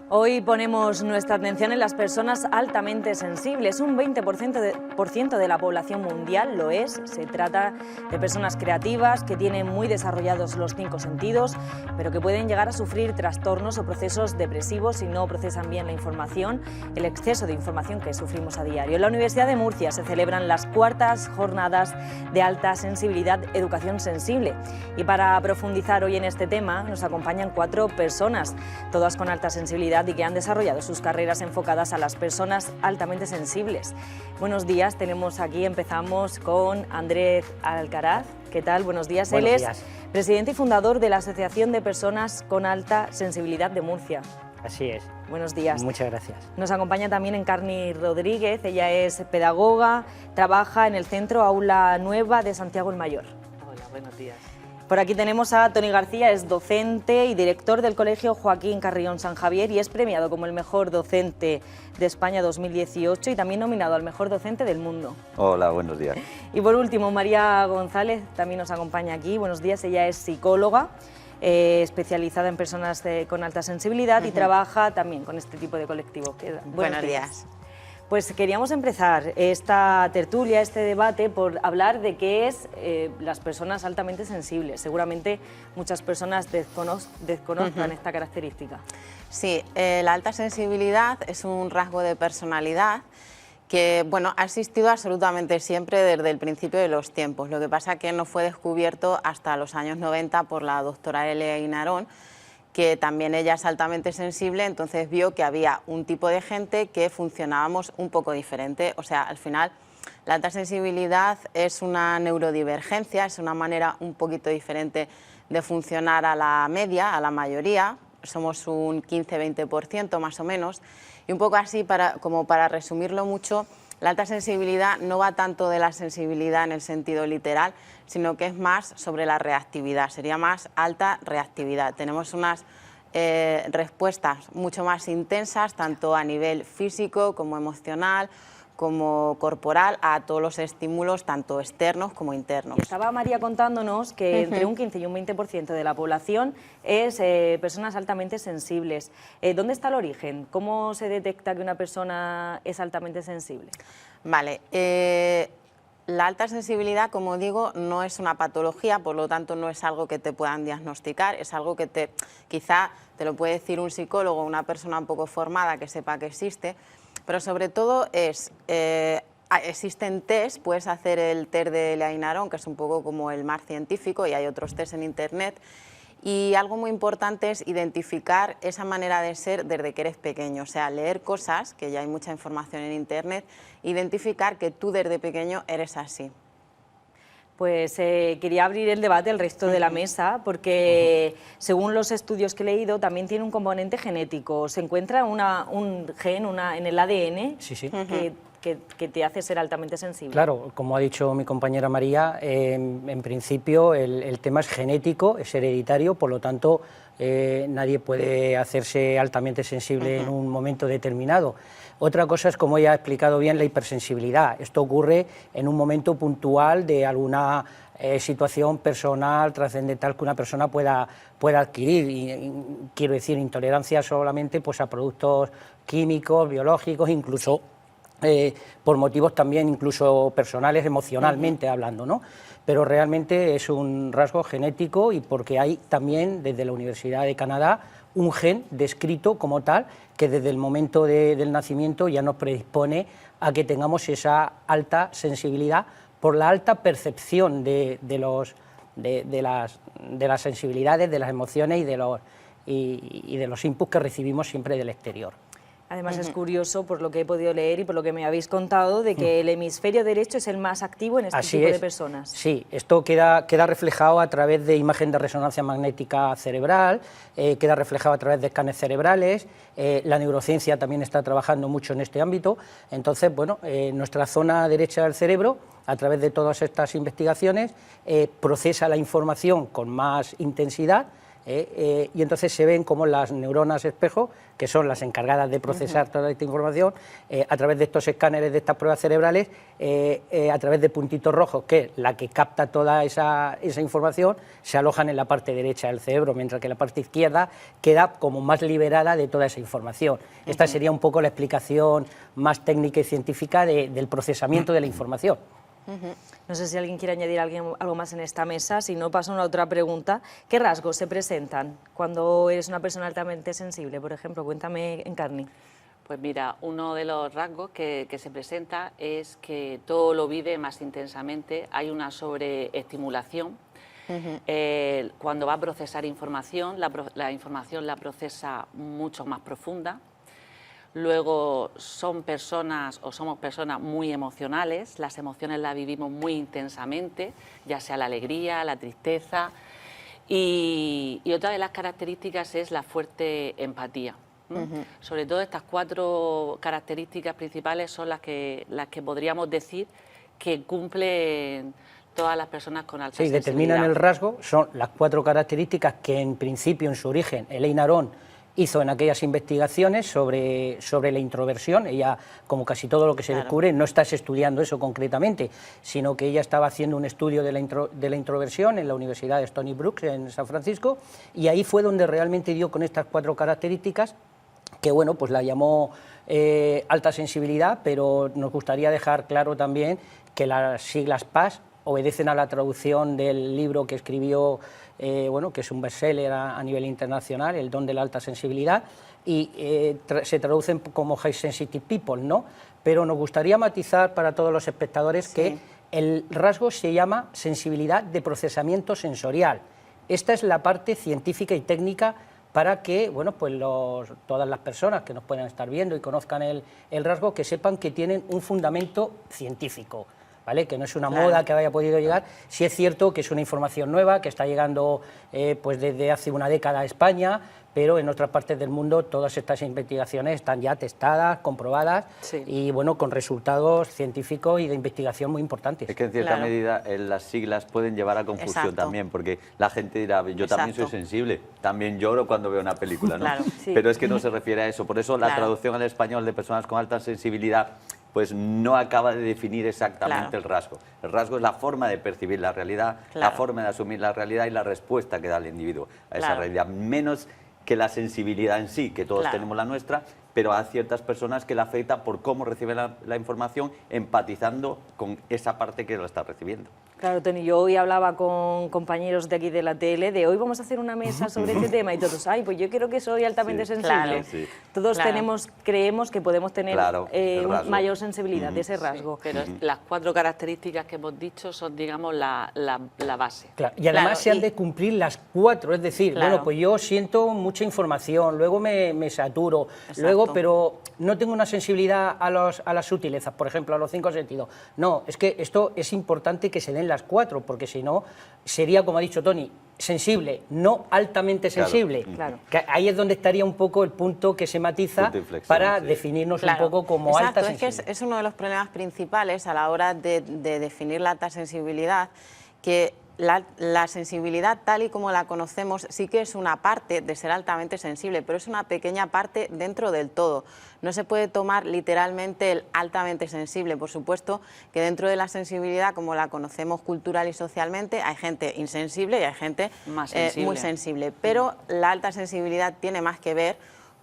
Hoy ponemos nuestra atención en las personas altamente sensibles. Un 20% de la población mundial lo es. Se trata de personas creativas que tienen muy desarrollados los 5 sentidos, pero que pueden llegar a sufrir trastornos o procesos depresivos si no procesan bien la información, el exceso de información que sufrimos a diario. En la Universidad de Murcia se celebran las 4ª jornadas de alta sensibilidad Educación Sensible. Y para profundizar hoy en este tema nos acompañan 4 personas, todas con alta sensibilidad y que han desarrollado sus carreras enfocadas a las personas altamente sensibles. Buenos días, empezamos con Andrés Alcaraz. ¿Qué tal? Buenos días. Buenos Él días. es presidente y fundador de la Asociación de Personas con Alta Sensibilidad de Murcia. Así es. Buenos días. Muchas gracias. Nos acompaña también Encarni Rodríguez. Ella es pedagoga, trabaja en el Centro Aula Nueva de Santiago el Mayor. Hola, buenos días. Por aquí tenemos a Toni García, es docente y director del Colegio Joaquín Carrión San Javier y es premiado como el mejor docente de España 2018 y también nominado al mejor docente del mundo. Hola, buenos días. Y por último, María González también nos acompaña aquí. Buenos días, ella es psicóloga, especializada en personas con alta sensibilidad y trabaja también con este tipo de colectivos. Buenos días. Pues queríamos empezar esta tertulia, este debate, por hablar de qué es las personas altamente sensibles. Seguramente muchas personas desconozcan esta característica. Sí, la alta sensibilidad es un rasgo de personalidad que ha existido absolutamente siempre desde el principio de los tiempos. Lo que pasa es que no fue descubierto hasta los años 90 por la doctora Elia Guinarón, que también ella es altamente sensible, entonces vio que había un tipo de gente que funcionábamos un poco diferente. O sea, al final, la alta sensibilidad es una neurodivergencia, es una manera un poquito diferente de funcionar a la media, a la mayoría. Somos un 15-20% más o menos. Y un poco así, como para resumirlo mucho, la alta sensibilidad no va tanto de la sensibilidad en el sentido literal, sino que es más sobre la reactividad, sería más alta reactividad. Tenemos unas respuestas mucho más intensas, tanto a nivel físico como emocional, como corporal, a todos los estímulos, tanto externos como internos. Estaba María contándonos que entre un 15 y un 20% de la población es personas altamente sensibles. ¿Dónde está el origen? ¿Cómo se detecta que una persona es altamente sensible? Vale, la alta sensibilidad, como digo, no es una patología, por lo tanto no es algo que te puedan diagnosticar, es algo que quizá te lo puede decir un psicólogo, una persona un poco formada que sepa que existe, pero sobre todo existen test, puedes hacer el test de Elia Guinarón, que es un poco como el más científico, y hay otros test en internet, y algo muy importante es identificar esa manera de ser desde que eres pequeño, o sea, leer cosas, que ya hay mucha información en internet, identificar que tú desde pequeño eres así. Pues quería abrir el debate al resto de la mesa porque según los estudios que he leído también tiene un componente genético. Se encuentra un gen en el ADN Sí. que te hace ser altamente sensible. Claro, como ha dicho mi compañera María, en principio el tema es genético, es hereditario, por lo tanto nadie puede hacerse altamente sensible en un momento determinado. Otra cosa es, como ella ha explicado bien, la hipersensibilidad. Esto ocurre en un momento puntual de alguna situación personal, trascendental que una persona pueda adquirir. Y quiero decir, intolerancia solamente pues, a productos químicos, biológicos, incluso por motivos también incluso personales, emocionalmente hablando, ¿no? Pero realmente es un rasgo genético y porque hay también desde la Universidad de Canadá un gen descrito como tal que desde el momento del nacimiento ya nos predispone a que tengamos esa alta sensibilidad por la alta percepción de las sensibilidades, de las emociones y de los inputs que recibimos siempre del exterior. Además es curioso, por lo que he podido leer y por lo que me habéis contado, de que el hemisferio derecho es el más activo en este tipo de personas. Sí, esto queda reflejado a través de imagen de resonancia magnética cerebral, queda reflejado a través de escáneres cerebrales, la neurociencia también está trabajando mucho en este ámbito. Entonces, bueno, nuestra zona derecha del cerebro, a través de todas estas investigaciones, procesa la información con más intensidad, y entonces se ven como las neuronas espejo, que son las encargadas de procesar toda esta información, a través de estos escáneres, de estas pruebas cerebrales, a través de puntitos rojos, que es la que capta toda esa información, se alojan en la parte derecha del cerebro, mientras que la parte izquierda queda como más liberada de toda esa información. Esta sería un poco la explicación más técnica y científica del procesamiento de la información. No sé si alguien quiere añadir algo más en esta mesa, si no paso a una otra pregunta. ¿Qué rasgos se presentan cuando eres una persona altamente sensible? Por ejemplo, cuéntame, Encarni. Pues mira, uno de los rasgos que se presenta es que todo lo vive más intensamente, hay una sobreestimulación. Cuando va a procesar información, la información la procesa mucho más profunda. Luego somos personas muy emocionales, las emociones las vivimos muy intensamente, ya sea la alegría, la tristeza, y otra de las características es la fuerte empatía. Sobre todo estas 4 características principales son las que podríamos decir que cumplen todas las personas con alta sensibilidad. Sí, determinan el rasgo, son las 4 características que en principio, en su origen, Elaine Aron hizo en aquellas investigaciones sobre la introversión. Ella, como casi todo lo que se descubre, no está estudiando eso concretamente, sino que ella estaba haciendo un estudio de la introversión en la Universidad de Stony Brook, en San Francisco, y ahí fue donde realmente dio con estas 4 características, que bueno, pues la llamó alta sensibilidad, pero nos gustaría dejar claro también que las siglas PAS obedecen a la traducción del libro que escribió, bueno, que es un bestseller a nivel internacional, El don de la alta sensibilidad, y se traducen como High Sensitive People, ¿no? Pero nos gustaría matizar para todos los espectadores que el rasgo se llama sensibilidad de procesamiento sensorial. Esta es la parte científica y técnica para que, bueno, pues todas las personas que nos puedan estar viendo y conozcan el rasgo, que sepan que tienen un fundamento científico, ¿vale? Que no es una moda que haya podido llegar. Sí es cierto que es una información nueva, que está llegando pues desde hace una década a España, pero en otras partes del mundo todas estas investigaciones están ya testadas, comprobadas, y bueno, con resultados científicos y de investigación muy importantes. Es que en cierta medida las siglas pueden llevar a confusión también, porque la gente dirá, yo también soy sensible, también lloro cuando veo una película, ¿no? Pero es que no se refiere a eso, por eso la traducción al español de personas con alta sensibilidad pues no acaba de definir exactamente el rasgo. El rasgo es la forma de percibir la realidad, la forma de asumir la realidad y la respuesta que da el individuo a esa realidad, menos que la sensibilidad en sí, que todos tenemos la nuestra, pero a ciertas personas que la afecta por cómo reciben la información, empatizando con esa parte que la está recibiendo. Claro, Tony, yo hoy hablaba con compañeros de aquí de la tele, de hoy vamos a hacer una mesa sobre este tema, y todos, ay, pues yo creo que soy altamente sensible. Todos creemos que podemos tener mayor sensibilidad de ese rasgo. Pero las 4 características que hemos dicho son, digamos, la base. Y además se han de cumplir las 4, es decir, bueno, pues yo siento mucha información, luego me saturo, luego, pero no tengo una sensibilidad a las sutilezas, por ejemplo, a los 5 sentidos. No, es que esto es importante que se den las 4, porque si no, sería, como ha dicho Tony, sensible, no altamente sensible. Que ahí es donde estaría un poco el punto que se matiza para definirnos un poco como alta sensibilidad. Es que es uno de los problemas principales a la hora de definir la alta sensibilidad, que la sensibilidad tal y como la conocemos sí que es una parte de ser altamente sensible, pero es una pequeña parte dentro del todo. No se puede tomar literalmente el altamente sensible. Por supuesto que dentro de la sensibilidad, como la conocemos cultural y socialmente, hay gente insensible y hay gente muy sensible. Pero la alta sensibilidad tiene más que ver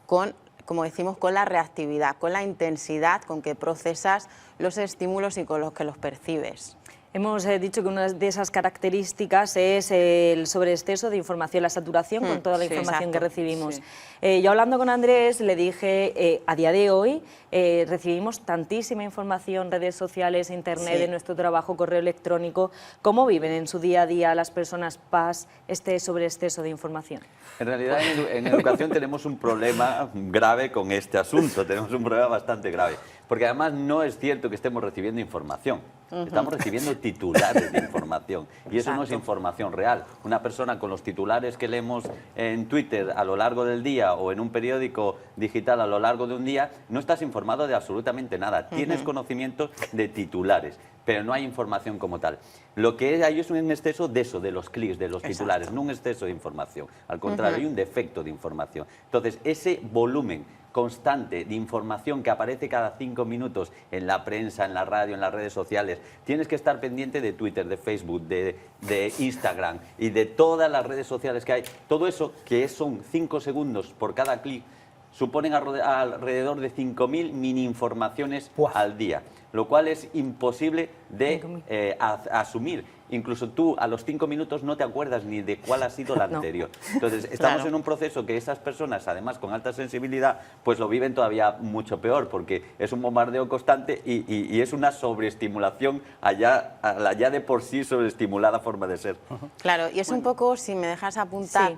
con, como decimos, con la reactividad, con la intensidad con que procesas los estímulos y con los que los percibes. Hemos dicho que una de esas características es el sobreexceso de información, la saturación con toda la información que recibimos. Yo hablando con Andrés le dije, a día de hoy recibimos tantísima información, redes sociales, internet, de nuestro trabajo, correo electrónico. ¿Cómo viven en su día a día las personas PAS este sobreexceso de información? En realidad en educación tenemos un problema grave con este asunto, tenemos un problema bastante grave, porque además no es cierto que estemos recibiendo información. Estamos recibiendo titulares de información y eso no es información real. Una persona con los titulares que leemos en Twitter a lo largo del día o en un periódico digital a lo largo de un día, no estás informado de absolutamente nada. Tienes conocimientos de titulares, pero no hay información como tal. Lo que hay es un exceso de eso, de los clics, de los titulares, no un exceso de información. Al contrario, hay un defecto de información. Entonces, ese volumen constante de información que aparece cada 5 minutos en la prensa, en la radio, en las redes sociales, tienes que estar pendiente de Twitter, de Facebook, de Instagram y de todas las redes sociales que hay. Todo eso, que son 5 segundos por cada clic, suponen alrededor de 5.000 mini informaciones al día, lo cual es imposible de asumir. Incluso tú a los 5 minutos no te acuerdas ni de cuál ha sido la anterior. Entonces estamos en un proceso que esas personas, además con alta sensibilidad, pues lo viven todavía mucho peor, porque es un bombardeo constante y es una sobreestimulación a la ya de por sí sobreestimulada forma de ser. Claro, y es un poco, si me dejas apuntar,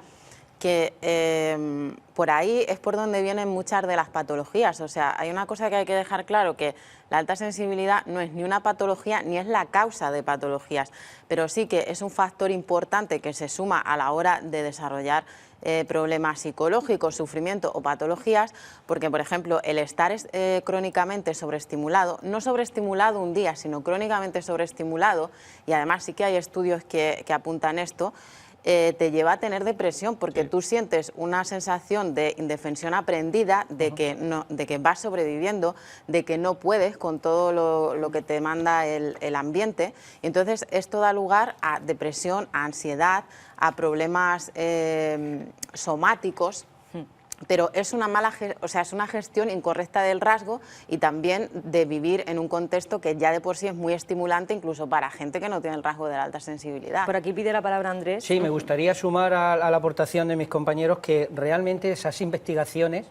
que por ahí es por donde vienen muchas de las patologías. O sea, hay una cosa que hay que dejar claro, que la alta sensibilidad no es ni una patología ni es la causa de patologías, pero sí que es un factor importante que se suma a la hora de desarrollar problemas psicológicos, sufrimiento o patologías, porque, por ejemplo, el estar crónicamente sobreestimulado, no sobreestimulado un día, sino crónicamente sobreestimulado, y además sí que hay estudios que apuntan esto, te lleva a tener depresión, porque tú sientes una sensación de indefensión aprendida, de que vas sobreviviendo, de que no puedes con todo lo que te manda el ambiente. Y entonces esto da lugar a depresión, a ansiedad, a problemas somáticos. Pero es una es una gestión incorrecta del rasgo y también de vivir en un contexto que ya de por sí es muy estimulante, incluso para gente que no tiene el rasgo de la alta sensibilidad. Por aquí pide la palabra Andrés. Sí, me gustaría sumar a la aportación de mis compañeros que realmente esas investigaciones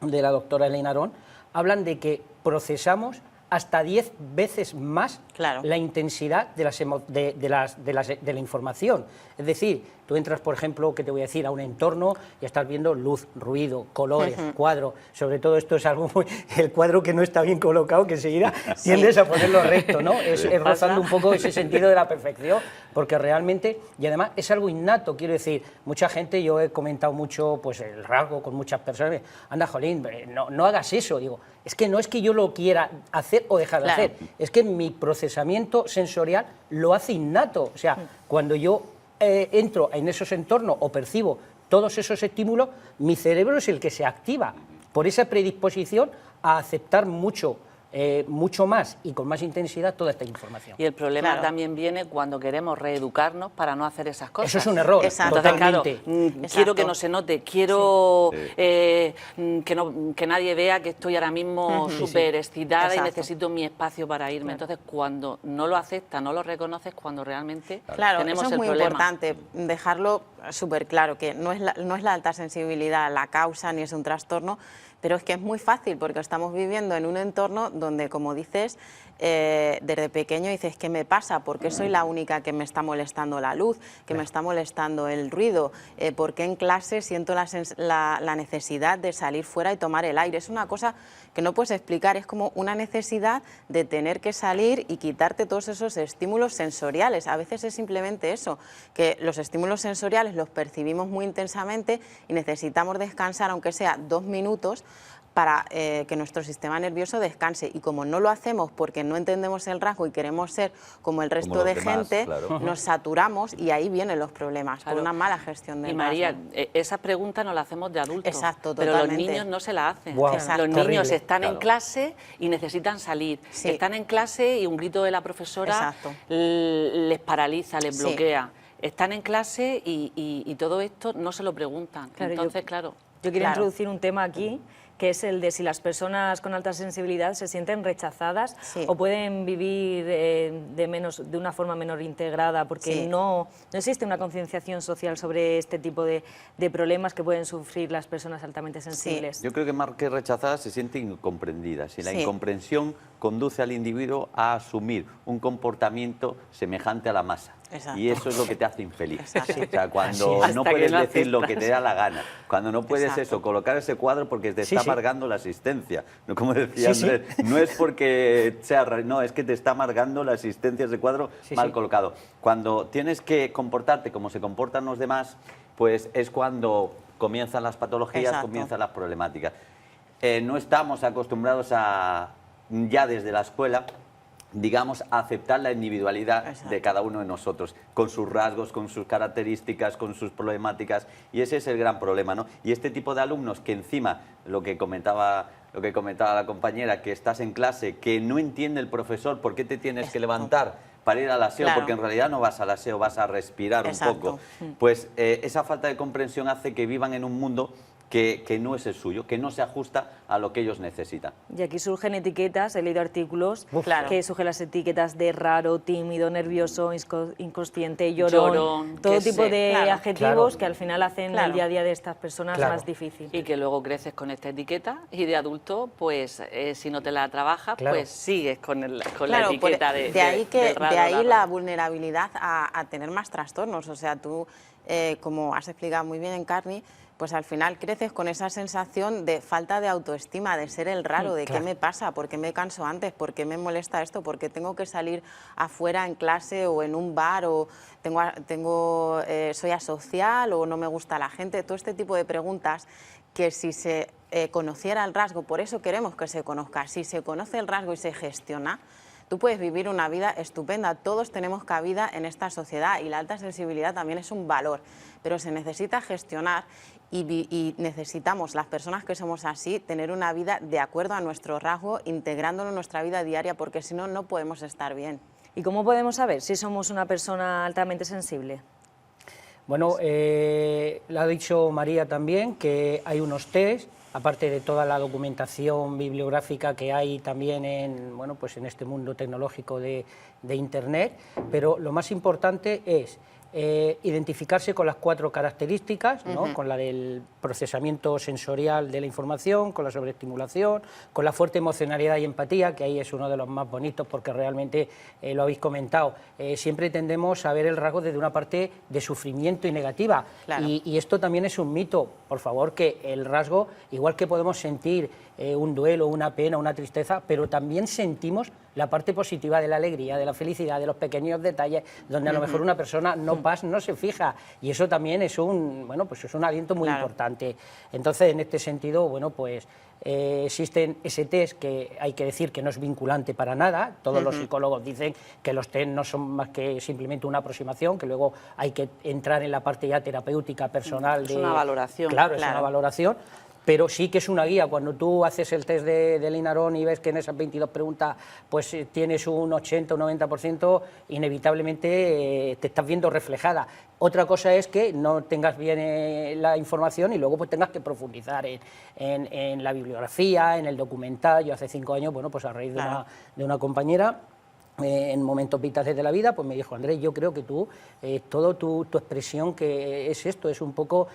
de la doctora Elena Arón hablan de que procesamos hasta 10 veces más la intensidad de la información. Es decir, tú entras, por ejemplo, que te voy a decir, a un entorno y estás viendo luz, ruido, colores, cuadro. Sobre todo esto es algo el cuadro que no está bien colocado, que enseguida tiendes a ponerlo recto, ¿no? Es rozando un poco ese sentido de la perfección, porque realmente, y además es algo innato, quiero decir, mucha gente, yo he comentado mucho pues el rasgo con muchas personas, anda, jolín, no hagas eso, digo, es que no es que yo lo quiera hacer o dejar de hacer, es que mi procesamiento sensorial lo hace innato, o sea, cuando yo entro en esos entornos o percibo todos esos estímulos, mi cerebro es el que se activa por esa predisposición a aceptar mucho más y con más intensidad toda esta información. Y el problema también viene cuando queremos reeducarnos para no hacer esas cosas. Eso es un error, totalmente. Entonces, claro, quiero que no se note, quiero que nadie vea que estoy ahora mismo súper excitada y necesito mi espacio para irme. Entonces, cuando no lo aceptas, no lo reconoces, cuando realmente tenemos eso es el muy problema. importante, dejarlo súper claro, que no es la alta sensibilidad la causa ni es un trastorno, pero es que es muy fácil porque estamos viviendo en un entorno donde, como dices, desde pequeño dices, ¿qué me pasa? ¿Por qué soy la única que me está molestando la luz, que me está molestando el ruido? ¿Por qué en clase siento la necesidad de salir fuera y tomar el aire? Es una cosa que no puedes explicar, es como una necesidad de tener que salir y quitarte todos esos estímulos sensoriales. A veces es simplemente eso, que los estímulos sensoriales los percibimos muy intensamente y necesitamos descansar, aunque sea 2 minutos, para que nuestro sistema nervioso descanse. Y como no lo hacemos porque no entendemos el rasgo y queremos ser como el resto de gente, nos saturamos y ahí vienen los problemas, por una mala gestión del rasgo. Y María, esa pregunta nos la hacemos de adultos, exacto, pero los niños no se la hacen. Los niños están en clase y necesitan salir. Están en clase y un grito de la profesora les paraliza, les bloquea. Están en clase y todo esto no se lo preguntan. Entonces, yo quiero introducir un tema aquí, que es el de si las personas con alta sensibilidad se sienten rechazadas o pueden vivir de una forma menor integrada, porque no existe una concienciación social sobre este tipo de problemas que pueden sufrir las personas altamente sensibles. Yo creo que más que rechazadas se sienten incomprendidas y la incomprensión conduce al individuo a asumir un comportamiento semejante a la masa. Y eso es lo que te hace infeliz. O sea, cuando no puedes decir lo que te da la gana, cuando no puedes colocar ese cuadro porque te está amargando la asistencia. No, como decía Andrés, no es porque sea no, es que te está amargando la asistencia ese cuadro mal colocado. Cuando tienes que comportarte como se comportan los demás, pues es cuando comienzan las patologías, comienzan las problemáticas. No estamos acostumbrados ya desde la escuela digamos, aceptar la individualidad de cada uno de nosotros, con sus rasgos, con sus características, con sus problemáticas, y ese es el gran problema, ¿no? Y este tipo de alumnos que encima, lo que comentaba la compañera, que estás en clase, que no entiende el profesor por qué te tienes que levantar para ir al aseo, porque en realidad no vas al aseo, vas a respirar un poco. Pues esa falta de comprensión hace que vivan en un mundo que no es el suyo, que no se ajusta a lo que ellos necesitan. Y aquí surgen etiquetas, he leído artículos que surgen las etiquetas de raro, tímido, nervioso, inconsciente, llorón, todo tipo de adjetivos que al final hacen el día a día de estas personas más difícil. Y que luego creces con esta etiqueta y de adulto, pues si no te la trabajas, pues sigues con la etiqueta de ahí la vulnerabilidad a tener más trastornos. O sea, tú, como has explicado muy bien, Encarni, pues al final creces con esa sensación de falta de autoestima, de ser el raro, de qué me pasa, por qué me canso antes, por qué me molesta esto, por qué tengo que salir afuera en clase o en un bar, o soy asocial o no me gusta la gente. Todo este tipo de preguntas que si se conociera el rasgo, por eso queremos que se conozca, si se conoce el rasgo y se gestiona, tú puedes vivir una vida estupenda. Todos tenemos cabida en esta sociedad y la alta sensibilidad también es un valor, pero se necesita gestionar y necesitamos, las personas que somos así, tener una vida de acuerdo a nuestro rasgo, integrándolo en nuestra vida diaria, porque si no, no podemos estar bien. ¿Y cómo podemos saber si somos una persona altamente sensible? Bueno, lo ha dicho María también, que hay unos test, aparte de toda la documentación bibliográfica que hay también en, bueno, pues en este mundo tecnológico de Internet, pero lo más importante es identificarse con las 4 características, ¿no? Con la del procesamiento sensorial de la información, con la sobreestimulación, con la fuerte emocionalidad y empatía, que ahí es uno de los más bonitos porque realmente lo habéis comentado. Siempre tendemos a ver el rasgo desde una parte de sufrimiento y negativa, y esto también es un mito. Por favor, que el rasgo, igual que podemos sentir un duelo, una pena, una tristeza, pero también sentimos la parte positiva de la alegría, de la felicidad, de los pequeños detalles, donde a lo mejor una persona no se fija, y eso también es un aliento muy importante. Entonces, en este sentido, bueno, pues existen ese test que hay que decir que no es vinculante para nada. Todos los psicólogos dicen que los test no son más que simplemente una aproximación, que luego hay que entrar en la parte ya terapéutica personal. Es una valoración. Claro, es una valoración. Pero sí que es una guía. Cuando tú haces el test de Linarón y ves que en esas 22 preguntas pues tienes un 80 o 90%, inevitablemente te estás viendo reflejada. Otra cosa es que no tengas bien la información y luego pues tengas que profundizar en la bibliografía, en el documental. Yo hace 5 años, bueno, pues a raíz de una compañera, en momentos vitales de la vida, pues me dijo: Andrés, yo creo que tú, toda tu expresión, que es esto, es un poco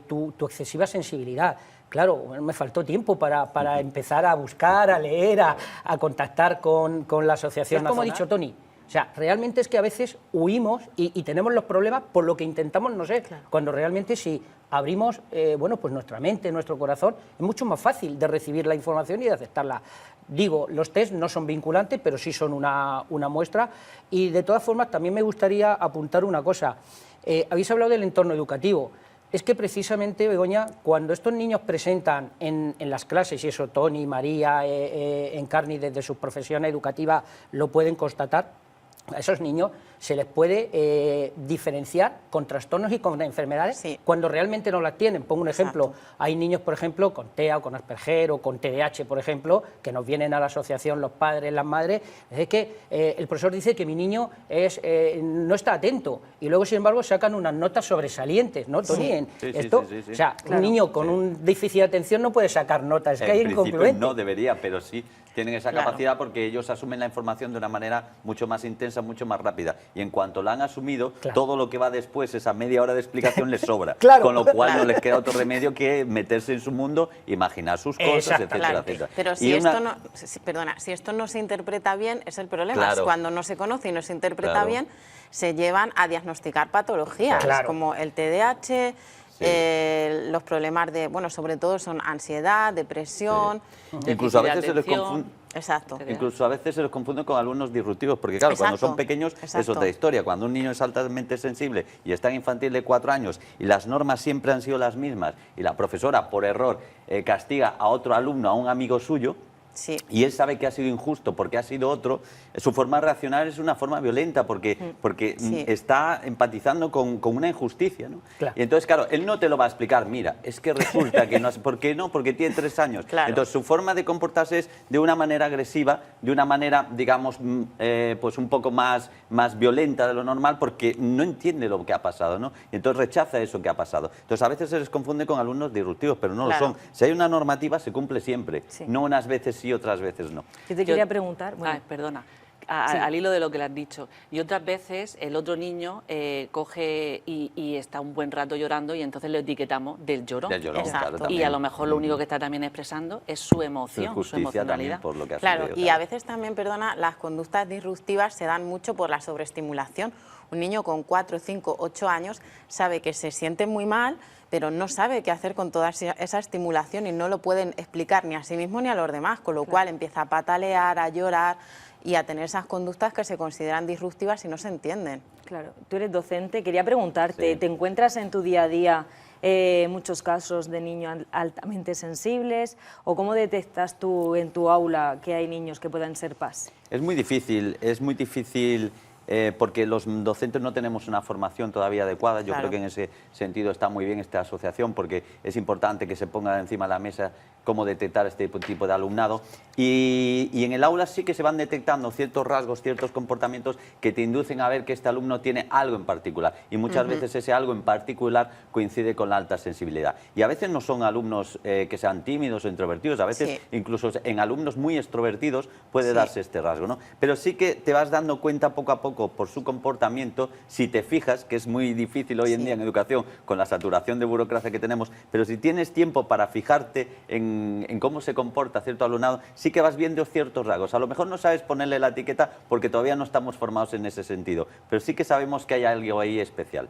tu excesiva sensibilidad. Claro, me faltó tiempo para empezar a buscar, a leer, a contactar con la asociación. Es como ha dicho Toni, o sea, realmente es que a veces huimos y tenemos los problemas por lo que intentamos, no sé, cuando realmente si abrimos bueno, pues nuestra mente, nuestro corazón, es mucho más fácil de recibir la información y de aceptarla. Digo, los test no son vinculantes, pero sí son una muestra, y de todas formas también me gustaría apuntar una cosa. Habéis hablado del entorno educativo. Es que precisamente, Begoña, cuando estos niños presentan en las clases, y eso Toni, María, Encarni, desde sus profesiones educativas lo pueden constatar, a esos niños se les puede diferenciar con trastornos y con enfermedades cuando realmente no las tienen. Pongo un ejemplo: hay niños, por ejemplo, con TEA o con Asperger o con TDAH, por ejemplo, que nos vienen a la asociación los padres, las madres. Es que el profesor dice que mi niño no está atento, y luego, sin embargo, sacan unas notas sobresalientes, ¿no, Toni? O sea, un niño con un déficit de atención no puede sacar notas, es que hay incongruencia. No debería, pero sí tienen esa capacidad porque ellos asumen la información de una manera mucho más intensa, mucho más rápida. Y en cuanto la han asumido, todo lo que va después, esa media hora de explicación, les sobra. Con lo cual no les queda otro remedio que meterse en su mundo, imaginar sus cosas, etcétera, etcétera. Pero si esto no se interpreta bien, es el problema. Cuando no se conoce y no se interpreta bien, se llevan a diagnosticar patologías como el TDAH. Los problemas de, bueno, sobre todo son ansiedad, depresión. Incluso a veces se les confunde. Incluso a veces se los confunde con alumnos disruptivos, porque claro, cuando son pequeños es otra historia. Cuando un niño es altamente sensible y está en infantil de 4 años y las normas siempre han sido las mismas y la profesora por error castiga a otro alumno, a un amigo suyo, Sí. Y él sabe que ha sido injusto porque ha sido otro, su forma de reaccionar es una forma violenta porque Sí. está empatizando con una injusticia, ¿no? Claro. Y entonces, claro, él no te lo va a explicar, mira, es que resulta que no... ¿Por qué no? Porque tiene 3 años. Claro. Entonces, su forma de comportarse es de una manera agresiva, de una manera, digamos, pues un poco más violenta de lo normal porque no entiende lo que ha pasado, ¿no? Y entonces rechaza eso que ha pasado. Entonces, a veces se les confunde con alumnos disruptivos, pero no Claro. lo son. Si hay una normativa, se cumple siempre, Sí. no unas veces sí, otras veces no. Yo te quería preguntar... Bueno, Perdona. Sí. Al hilo de lo que le has dicho. Y otras veces el otro niño coge y está un buen rato llorando y entonces lo etiquetamos del llorón. Del llorón, Exacto. claro, Y también. a lo mejor lo único que está también expresando es su emoción, su Justicia también emocionalidad. por lo que ha Claro, sucedido, y a veces también, perdona, las conductas disruptivas se dan mucho por la sobreestimulación. Un niño con 4, 5, 8 años sabe que se siente muy mal, pero no sabe qué hacer con toda esa estimulación y no lo pueden explicar ni a sí mismo ni a los demás, con lo cual empieza a patalear, a llorar y a tener esas conductas que se consideran disruptivas y no se entienden. claro, tú eres docente, quería preguntarte, Sí. ¿te encuentras en tu día a día muchos casos de niños altamente sensibles o cómo detectas tú en tu aula que hay niños que puedan ser PAS? Es muy difícil porque los docentes no tenemos una formación todavía adecuada. Yo Claro. creo que en ese sentido está muy bien esta asociación porque es importante que se ponga encima de la mesa cómo detectar este tipo de alumnado. Y en el aula sí que se van detectando ciertos rasgos, ciertos comportamientos que te inducen a ver que este alumno tiene algo en particular. Y muchas veces ese algo en particular coincide con la alta sensibilidad. Y a veces no son alumnos que sean tímidos o introvertidos, a veces Sí. incluso en alumnos muy extrovertidos puede Sí. darse este rasgo, ¿no? Pero sí que te vas dando cuenta poco a poco por su comportamiento, si te fijas, que es muy difícil hoy en Sí. día en educación con la saturación de burocracia que tenemos, pero si tienes tiempo para fijarte en cómo se comporta cierto alumnado, sí que vas viendo ciertos rasgos. A lo mejor no sabes ponerle la etiqueta porque todavía no estamos formados en ese sentido, pero sí que sabemos que hay algo ahí especial.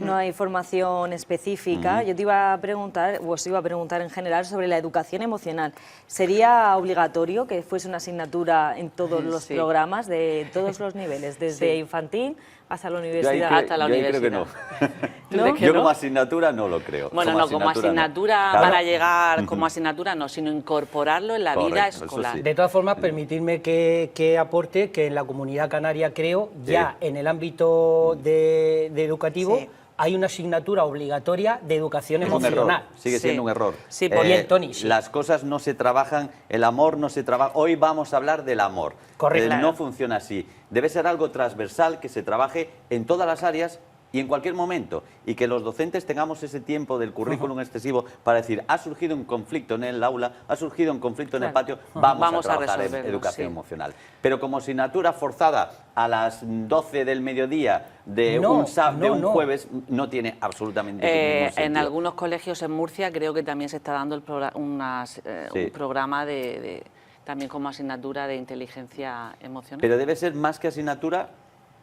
No hay formación específica. Yo te iba a preguntar, o os iba a preguntar en general sobre la educación emocional. ¿Sería obligatorio que fuese una asignatura en todos los Sí. programas de todos los niveles, desde Sí. infantil hasta la Yo ahí universidad? creo- Hasta la yo ahí creo que universidad. no. ¿No? que Yo no? como asignatura no lo creo. Bueno, no, como asignatura Claro. para llegar como asignatura no, sino incorporarlo en la vida Correcto, eso escolar. sí. De todas formas, permitidme que aporte que en la Comunidad Canaria, creo, ya en el ámbito de educativo, Sí. hay una asignatura obligatoria de educación Es un emocional. error, sigue Sí. siendo un error. Sí, porque- Bien, Tony, sí. Las cosas no se trabajan, el amor no se trabaja. Hoy vamos a hablar del amor. Correcto. No funciona así. Debe ser algo transversal que se trabaje en todas las áreas y en cualquier momento. Y que los docentes tengamos ese tiempo del currículum excesivo para decir, ha surgido un conflicto en el aula, ha surgido un conflicto en el patio, vamos a trabajar en resolverlo, educación sí. emocional. Pero como asignatura forzada a las 12 del mediodía de No, un no. jueves, no tiene absolutamente ningún En sentido. algunos colegios en Murcia creo que también se está dando Sí. un programa también como asignatura de inteligencia emocional. Pero debe ser más que asignatura,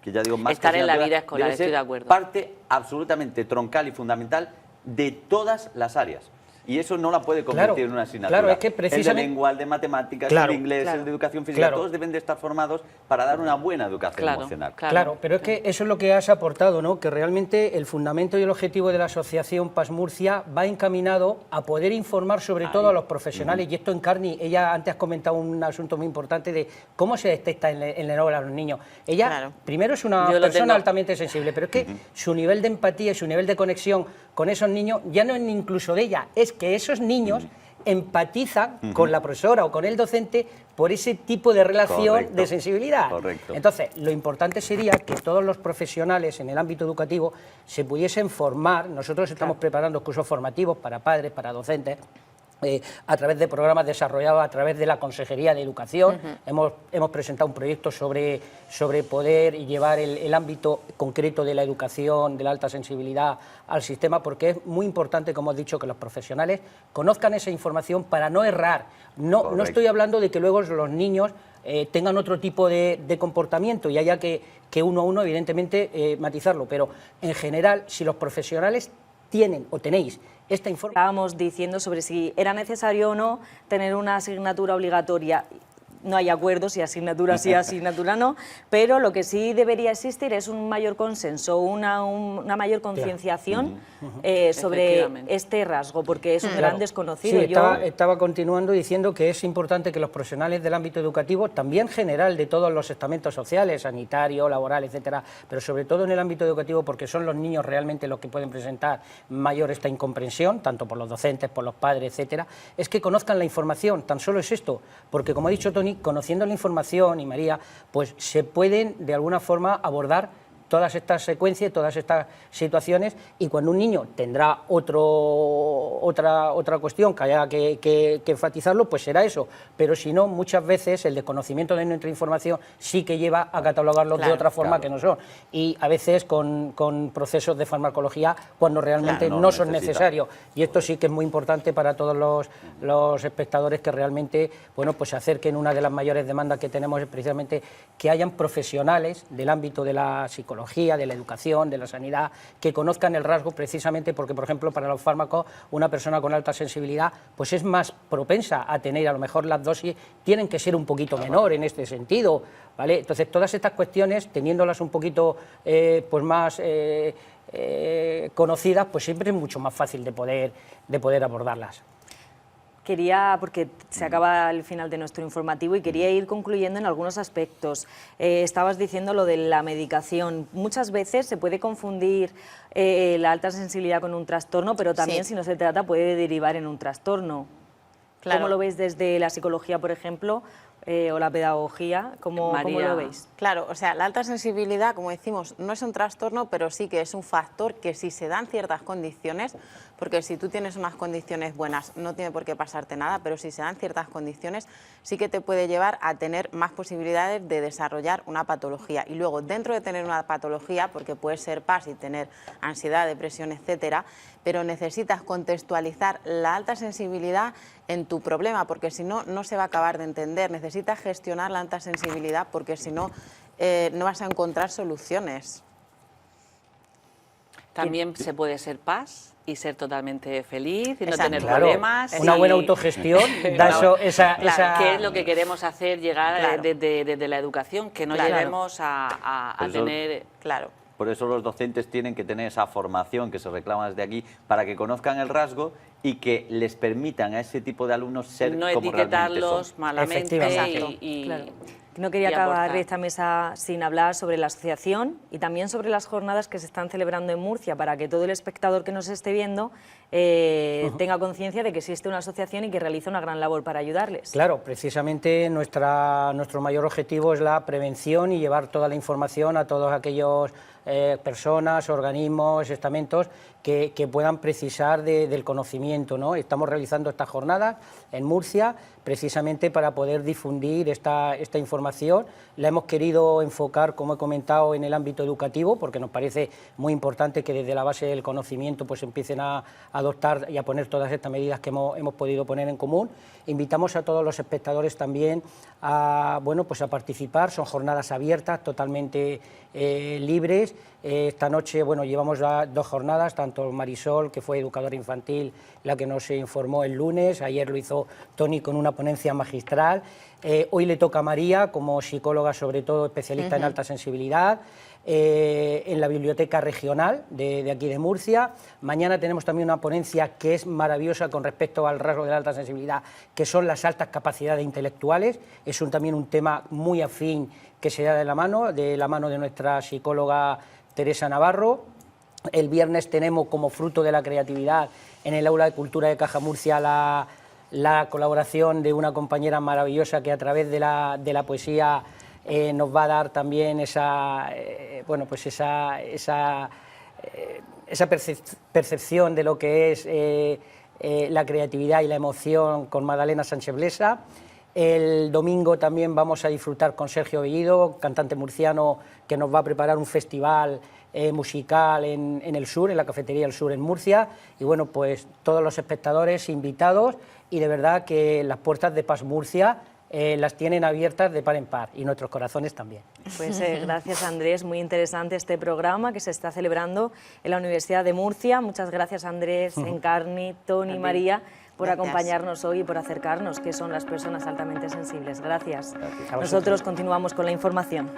que ya digo, más Estar que en la asignatura, vida escolar, debe ser estoy de acuerdo. parte absolutamente troncal y fundamental de todas las áreas. Y eso no la puede convertir Claro, en una asignatura. claro, es que El precisamente- de lengua, el de matemáticas, Claro, el de inglés, claro. el de educación física, Claro. todos deben de estar formados para dar una buena educación Claro, emocional. Claro, pero es que eso es lo que has aportado, ¿no? Que realmente el fundamento y el objetivo de la asociación PAS Murcia va encaminado a poder informar sobre todo a los profesionales. Y esto en Carni, ella antes has comentado un asunto muy importante de cómo se detecta en el aula a los niños. Ella, Claro. primero, es una Yo lo persona tengo. altamente sensible, pero es que su nivel de empatía y su nivel de conexión con esos niños ya no es ni incluso de ella, es que esos niños empatizan con la profesora o con el docente por ese tipo de relación Correcto. de sensibilidad. Correcto. Entonces, lo importante sería que todos los profesionales en el ámbito educativo se pudiesen formar. Nosotros estamos preparando cursos formativos para padres, para docentes, a través de programas desarrollados a través de la Consejería de Educación. Hemos presentado un proyecto sobre poder y llevar el ámbito concreto de la educación, de la alta sensibilidad al sistema, porque es muy importante, como has dicho, que los profesionales conozcan esa información para no errar. No Correcto. estoy hablando de que luego los niños tengan otro tipo de comportamiento y haya que uno a uno, evidentemente, matizarlo, pero en general, si los profesionales tienen o tenéis esta información... Estábamos diciendo sobre si era necesario o no tener una asignatura obligatoria. no hay acuerdo si asignatura sí, asignatura no, pero lo que sí debería existir es un mayor consenso, una mayor concienciación sobre este rasgo, porque es un gran desconocido. Sí, estaba continuando diciendo que es importante que los profesionales del ámbito educativo, también general de todos los estamentos sociales, sanitario, laboral, etcétera, pero sobre todo en el ámbito educativo, porque son los niños realmente los que pueden presentar mayor esta incomprensión, tanto por los docentes, por los padres, etcétera, es que conozcan la información. Tan solo es esto, porque como ha dicho Toni, conociendo la información, y María, pues se pueden de alguna forma abordar todas estas secuencias, todas estas situaciones, y cuando un niño tendrá otra cuestión que haya que enfatizarlo, pues será eso, pero si no, muchas veces el desconocimiento de nuestra información sí que lleva a catalogarlos de otra forma que no son, y a veces con procesos de farmacología cuando realmente no son necesarios, y esto sí que es muy importante para todos los espectadores que realmente, bueno, pues se acerquen. Una de las mayores demandas que tenemos es precisamente que hayan profesionales del ámbito de la psicología, de la educación, de la sanidad, que conozcan el rasgo, precisamente porque, por ejemplo, para los fármacos, una persona con alta sensibilidad pues es más propensa a tener, a lo mejor las dosis tienen que ser un poquito menor en este sentido, ¿vale? Entonces, todas estas cuestiones, teniéndolas un poquito pues más conocidas, pues siempre es mucho más fácil de poder abordarlas. Quería, porque se acaba el final de nuestro informativo, y quería ir concluyendo en algunos aspectos. Estabas diciendo lo de la medicación. Muchas veces se puede confundir la alta sensibilidad con un trastorno, pero también si no se trata puede derivar en un trastorno. Claro. ¿Cómo lo veis desde la psicología, por ejemplo, o la pedagogía? ¿Cómo lo veis? Claro, o sea, la alta sensibilidad, como decimos, no es un trastorno, pero sí que es un factor que si se dan ciertas condiciones, porque si tú tienes unas condiciones buenas no tiene por qué pasarte nada, pero si se dan ciertas condiciones sí que te puede llevar a tener más posibilidades de desarrollar una patología. Y luego, dentro de tener una patología, porque puedes ser PAS y tener ansiedad, depresión, etcétera, pero necesitas contextualizar la alta sensibilidad en tu problema, porque si no, no se va a acabar de entender. Necesitas gestionar la alta sensibilidad, porque si no, no vas a encontrar soluciones. También se puede ser PAS y ser totalmente feliz y no tener problemas. Una buena autogestión da esa... ¿Qué es lo que queremos hacer? Llegar desde la educación, que no lleguemos a tener... Claro. Por eso los docentes tienen que tener esa formación que se reclama desde aquí, para que conozcan el rasgo y que les permitan a ese tipo de alumnos ser no como realmente son. etiquetarlos malamente claro. No quería acabar esta mesa sin hablar sobre la asociación y también sobre las jornadas que se están celebrando en Murcia, para que todo el espectador que nos esté viendo tenga conciencia de que existe una asociación y que realiza una gran labor para ayudarles. Claro, precisamente nuestro mayor objetivo es la prevención y llevar toda la información a todos aquellos personas, organismos, estamentos que puedan precisar del conocimiento, ¿no? Estamos realizando estas jornadas en Murcia precisamente para poder difundir esta información. La hemos querido enfocar, como he comentado, en el ámbito educativo, porque nos parece muy importante que desde la base del conocimiento pues empiecen a adoptar y a poner todas estas medidas que hemos podido poner en común. Invitamos a todos los espectadores también a participar. Son jornadas abiertas, totalmente libres. Esta noche llevamos 2 jornadas, tanto Marisol, que fue educadora infantil, la que nos informó el lunes, ayer lo hizo Toni con una ponencia magistral, hoy le toca a María como psicóloga, sobre todo especialista en alta sensibilidad, en la biblioteca regional de aquí de Murcia. Mañana tenemos también una ponencia que es maravillosa con respecto al rasgo de la alta sensibilidad, que son las altas capacidades intelectuales. Es también un tema muy afín que se da de la mano de nuestra psicóloga Teresa Navarro. El viernes tenemos, como fruto de la creatividad, en el Aula de Cultura de Caja Murcia la colaboración de una compañera maravillosa que a través de la poesía nos va a dar también esa percepción de lo que es la creatividad y la emoción con Magdalena Sánchez Blesa. El domingo también vamos a disfrutar con Sergio Bellido, cantante murciano, que nos va a preparar un festival musical en el sur, en la Cafetería del Sur en Murcia. Y bueno, pues todos los espectadores invitados, y de verdad que las puertas de PAS Murcia las tienen abiertas de par en par y nuestros corazones también. Pues gracias, Andrés, muy interesante este programa que se está celebrando en la Universidad de Murcia. Muchas gracias, Andrés, Encarni, Toni, María, por acompañarnos hoy y por acercarnos qué son las personas altamente sensibles. Gracias. Nosotros continuamos con la información.